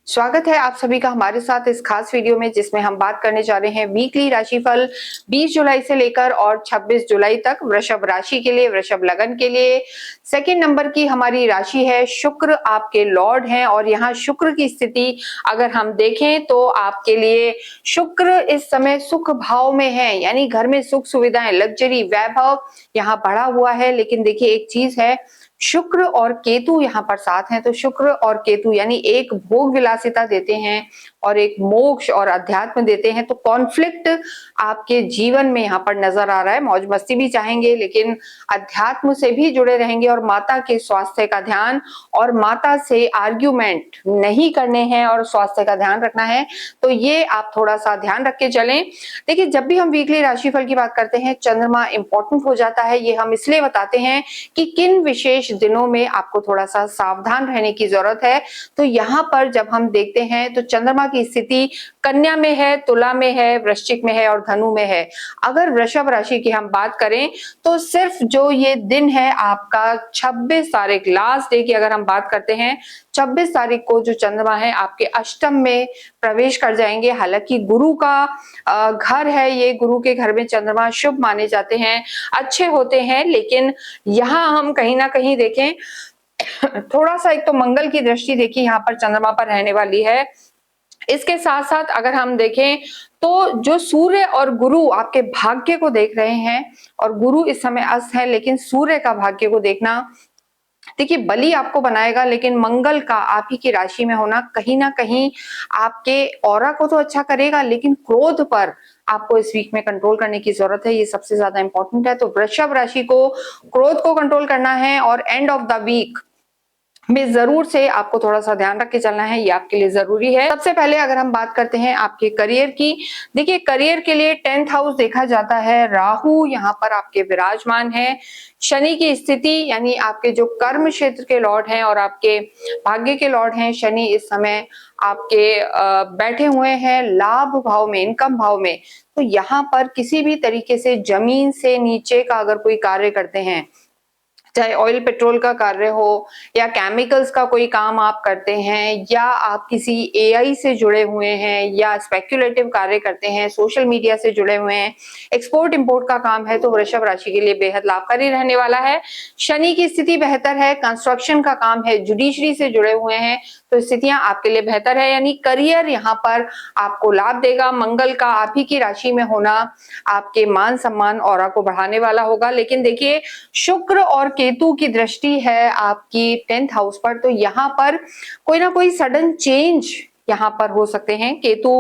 स्वागत है आप सभी का हमारे साथ इस खास वीडियो में, जिसमें हम बात करने जा रहे हैं वीकली राशिफल 20 जुलाई से लेकर और 26 जुलाई तक वृषभ राशि के लिए, वृषभ लगन के लिए। सेकंड नंबर की हमारी राशि है शुक्र, आपके लॉर्ड हैं और यहाँ शुक्र की स्थिति अगर हम देखें तो आपके लिए शुक्र इस समय सुख भाव में है, यानी घर में सुख सुविधाएं, लग्जरी, वैभव यहाँ बढ़ा हुआ है। लेकिन देखिए एक चीज है, शुक्र और केतु यहाँ पर साथ हैं, तो शुक्र और केतु यानी एक भोग विलासिता देते हैं और एक मोक्ष और अध्यात्म देते हैं। तो कॉन्फ्लिक्ट आपके जीवन में यहाँ पर नजर आ रहा है। मौज मस्ती भी चाहेंगे लेकिन अध्यात्म से भी जुड़े रहेंगे और माता के स्वास्थ्य का ध्यान और माता से आर्ग्यूमेंट नहीं करने हैं और स्वास्थ्य का ध्यान रखना है। तो ये आप थोड़ा सा ध्यान रख के चलें। देखिए जब भी हम वीकली राशिफल की बात करते हैं, चंद्रमा इंपॉर्टेंट हो जाता है। ये हम इसलिए बताते हैं कि किन विशेष दिनों में आपको थोड़ा सा सावधान रहने की जरूरत है। तो यहाँ पर जब हम देखते हैं तो चंद्रमा की स्थिति कन्या में है, तुला में है, वृश्चिक में है और धनु में है। अगर वृषभ राशि की हम बात करें तो सिर्फ जो ये दिन है आपका 26 तारीख, लास्ट डे की अगर हम बात करते हैं, 26 तारीख को जो चंद्रमा है आपके अष्टम में प्रवेश कर जाएंगे। हालांकि गुरु का घर है, ये गुरु के घर में चंद्रमा शुभ माने जाते हैं, अच्छे होते हैं। लेकिन यहाँ हम कहीं ना कहीं देखें थोड़ा सा, एक तो मंगल की दृष्टि देखिए यहाँ पर चंद्रमा पर रहने वाली है। इसके साथ साथ अगर हम देखें तो जो सूर्य और गुरु आपके भाग्य को देख रहे हैं, और गुरु इस समय अस्त है लेकिन सूर्य का भाग्य को देखना देखिए बली आपको बनाएगा। लेकिन मंगल का आप ही की राशि में होना कहीं ना कहीं आपके ऑरा को तो अच्छा करेगा, लेकिन क्रोध पर आपको इस वीक में कंट्रोल करने की जरूरत है। ये सबसे ज्यादा इंपॉर्टेंट है। तो वृषभ राशि को क्रोध को कंट्रोल करना है और एंड ऑफ द वीक में जरूर से आपको थोड़ा सा ध्यान रख के चलना है, ये आपके लिए जरूरी है। सबसे पहले अगर हम बात करते हैं आपके करियर की, देखिए करियर के लिए 10th हाउस देखा जाता है। राहु यहाँ पर आपके विराजमान है। शनि की स्थिति यानी आपके जो कर्म क्षेत्र के लॉर्ड हैं और आपके भाग्य के लॉर्ड हैं, शनि इस समय आपके बैठे हुए हैं लाभ भाव में, इनकम भाव में। तो यहाँ पर किसी भी तरीके से जमीन से नीचे का अगर कोई कार्य करते हैं, चाहे ऑयल पेट्रोल का कार्य हो या केमिकल्स का कोई काम आप करते हैं, या आप किसी एआई से जुड़े हुए हैं या स्पेक्युलेटिव कार्य करते हैं, सोशल मीडिया से जुड़े हुए हैं, एक्सपोर्ट इंपोर्ट का काम है, तो वृषभ राशि के लिए बेहद लाभकारी रहने वाला है। शनि की स्थिति बेहतर है, कंस्ट्रक्शन का काम है, जुडिशरी से जुड़े हुए हैं, तो स्थितियां आपके लिए बेहतर है, यानी करियर यहाँ पर आपको लाभ देगा। मंगल का आप ही की राशि में होना आपके मान सम्मान और को बढ़ाने वाला होगा। लेकिन देखिए शुक्र और केतु की दृष्टि है आपकी 10th हाउस पर, तो यहाँ पर कोई ना कोई सडन चेंज यहाँ पर हो सकते हैं। केतु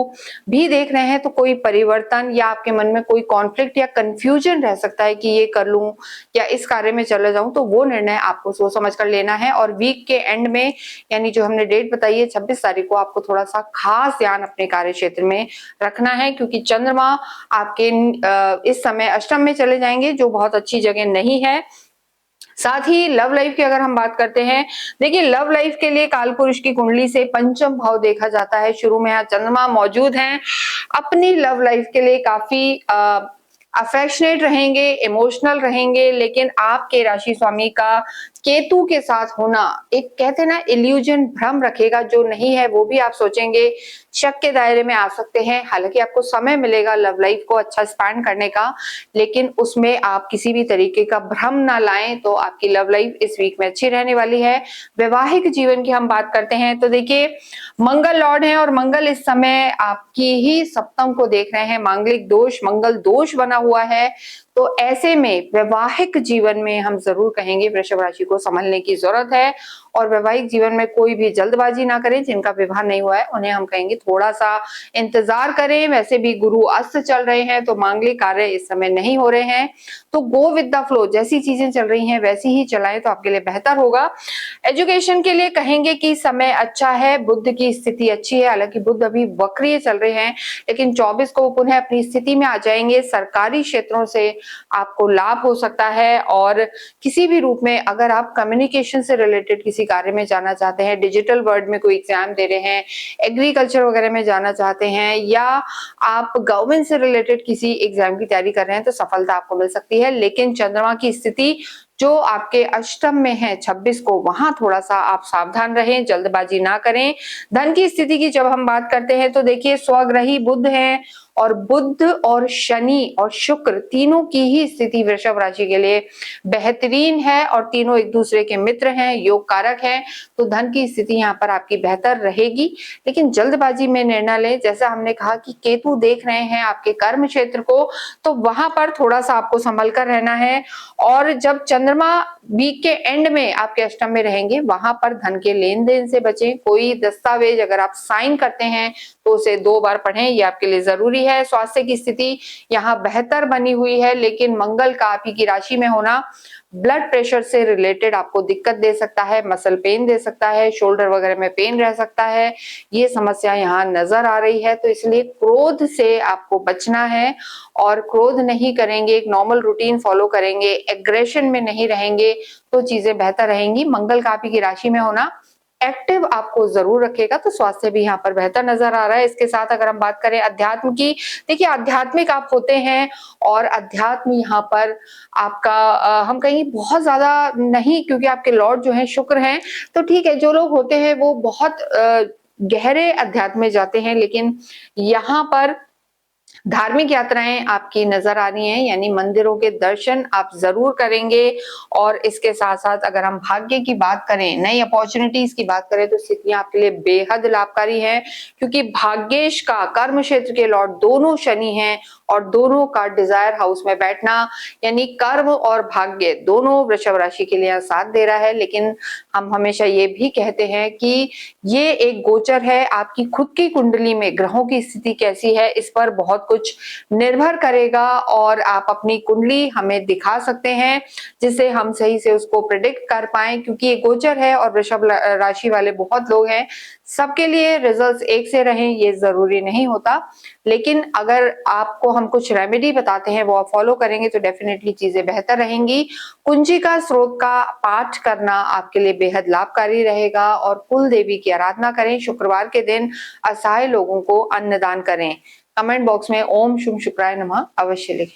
भी देख रहे हैं तो कोई परिवर्तन या आपके मन में कोई कॉन्फ्लिक्ट या कंफ्यूजन रह सकता है कि ये कर लूं या इस कार्य में चले जाऊं, तो वो निर्णय आपको सोच समझ कर लेना है। और वीक के एंड में यानी जो हमने डेट बताई है 26 तारीख को, आपको थोड़ा सा खास ध्यान अपने कार्य क्षेत्र में रखना है, क्योंकि चंद्रमा आपके इस समय अष्टम में चले जाएंगे, जो बहुत अच्छी जगह नहीं है। साथ ही लव लाइफ की अगर हम बात करते हैं, देखिए लव लाइफ के लिए कालपुरुष की कुंडली से पंचम भाव देखा जाता है। शुरू में यहाँ चंद्रमा मौजूद हैं, अपनी लव लाइफ के लिए काफी अफेक्शनेट रहेंगे, इमोशनल रहेंगे, लेकिन आपके राशि स्वामी का केतु के साथ होना एक कहते हैं ना इल्यूजन, भ्रम रखेगा। जो नहीं है वो भी आप सोचेंगे, शक के दायरे में आ सकते हैं। हालांकि आपको समय मिलेगा लव लाइफ को अच्छा स्पेंड करने का, लेकिन उसमें आप किसी भी तरीके का भ्रम ना लाएं, तो आपकी लव लाइफ इस वीक में अच्छी रहने वाली है। वैवाहिक जीवन की हम बात करते हैं तो देखिए मंगल लॉर्ड है और मंगल इस समय आपकी ही सप्तम को देख रहे हैं। मांगलिक दोष, मंगल दोष बना हुआ है, तो ऐसे में वैवाहिक जीवन में हम जरूर कहेंगे वृषभ राशि को संभलने की जरूरत है। और वैवाहिक जीवन में कोई भी जल्दबाजी ना करें। जिनका विवाह नहीं हुआ है उन्हें हम कहेंगे थोड़ा सा इंतजार करें। वैसे भी गुरु अस्त चल रहे हैं तो मांगलिक कार्य इस समय नहीं हो रहे हैं, तो गो विद द फ्लो, जैसी चीजें चल रही हैं वैसी ही चलाएं तो आपके लिए बेहतर होगा। एजुकेशन के लिए कहेंगे कि समय अच्छा है, बुध की स्थिति अच्छी है। हालांकि बुध अभी वक्रीय चल रहे हैं, लेकिन 24 को पुनः अपनी स्थिति में आ जाएंगे। सरकारी क्षेत्रों से आपको लाभ हो सकता है, और किसी भी रूप में अगर आप कम्युनिकेशन से रिलेटेड किसी कार्य में जाना चाहते हैं, डिजिटल वर्ल्ड में कोई एग्जाम दे रहे हैं, एग्रीकल्चर वगैरह में जाना चाहते हैं, या आप गवर्नमेंट से रिलेटेड किसी एग्जाम की तैयारी कर रहे हैं, तो सफलता आपको मिल सकती है। लेकिन चंद्रमा की स्थिति जो आपके अष्टम में है 26 को, वहां थोड़ा सा आप सावधान रहें, जल्दबाजी ना करें। धन की स्थिति की जब हम बात करते हैं तो देखिए स्वग्रही बुध है और बुध और शनि और शुक्र तीनों की ही स्थिति वृषभ राशि के लिए बेहतरीन है और तीनों एक दूसरे के मित्र हैं, योग कारक हैं। तो धन की स्थिति यहाँ पर आपकी बेहतर रहेगी, लेकिन जल्दबाजी में निर्णय लें। जैसा हमने कहा कि केतु देख रहे हैं आपके कर्म क्षेत्र को, तो वहां पर थोड़ा सा आपको संभल कर रहना है। और जब चंद्रमा वीक के एंड में आपके अष्टम में रहेंगे, वहां पर धन के लेन देन से बचें। कोई दस्तावेज अगर आप साइन करते हैं तो उसे 2 बार पढ़ें, ये आपके लिए जरूरी है। स्वास्थ्य की स्थिति यहाँ बेहतर बनी हुई है, लेकिन मंगल का आप ही की राशि में होना ब्लड प्रेशर से रिलेटेड आपको दिक्कत दे सकता है, मसल पेन दे सकता है, शोल्डर वगैरह में पेन रह सकता है, ये समस्या यहाँ नजर आ रही है। तो इसलिए क्रोध से आपको बचना है और क्रोध नहीं करेंगे, एक नॉर्मल रूटीन फॉलो करेंगे, एग्रेशन में नहीं रहेंगे तो चीजें बेहतर रहेंगी। मंगल का आप ही की राशि में होना एक्टिव आपको जरूर रखेगा, तो स्वास्थ्य भी यहाँ पर बेहतर नजर आ रहा है। इसके साथ अगर हम बात करें अध्यात्म की, देखिए आध्यात्मिक आप होते हैं और अध्यात्म यहाँ पर आपका हम कहेंगे बहुत ज्यादा नहीं, क्योंकि आपके लॉर्ड जो है शुक्र हैं, तो ठीक है। जो लोग होते हैं वो बहुत गहरे अध्यात्म में जाते हैं, लेकिन यहाँ पर धार्मिक यात्राएं आपकी नजर आ रही हैं, यानी मंदिरों के दर्शन आप जरूर करेंगे। और इसके साथ साथ अगर हम भाग्य की बात करें, नई अपॉर्चुनिटीज की बात करें, तो स्थितियां आपके लिए बेहद लाभकारी है, क्योंकि भाग्येश का कर्म क्षेत्र के लॉर्ड दोनों शनि हैं और दोनों का डिजायर हाउस में बैठना, यानी कर्म और भाग्य दोनों वृषभ राशि के लिए साथ दे रहा है। लेकिन हम हमेशा ये भी कहते हैं कि ये एक गोचर है, आपकी खुद की कुंडली में ग्रहों की स्थिति कैसी है इस पर बहुत कुछ निर्भर करेगा, और आप अपनी कुंडली हमें दिखा सकते हैं जिससे हम सही से उसको प्रिडिक्ट कर पाए, क्योंकि ये गोचर है और वृषभ राशि वाले बहुत लोग हैं, सबके लिए रिजल्ट्स एक से रहें ये जरूरी नहीं होता। लेकिन अगर आपको हम कुछ रेमेडी बताते हैं वो आप फॉलो करेंगे तो डेफिनेटली चीजें बेहतर रहेंगी। कुंजी का स्रोत का पाठ करना आपके लिए बेहद लाभकारी रहेगा और कुल देवी की आराधना करें। शुक्रवार के दिन असहाय लोगों को अन्नदान करें। कमेंट बॉक्स में ओम शुभ शुक्राय नमः अवश्य लिखें।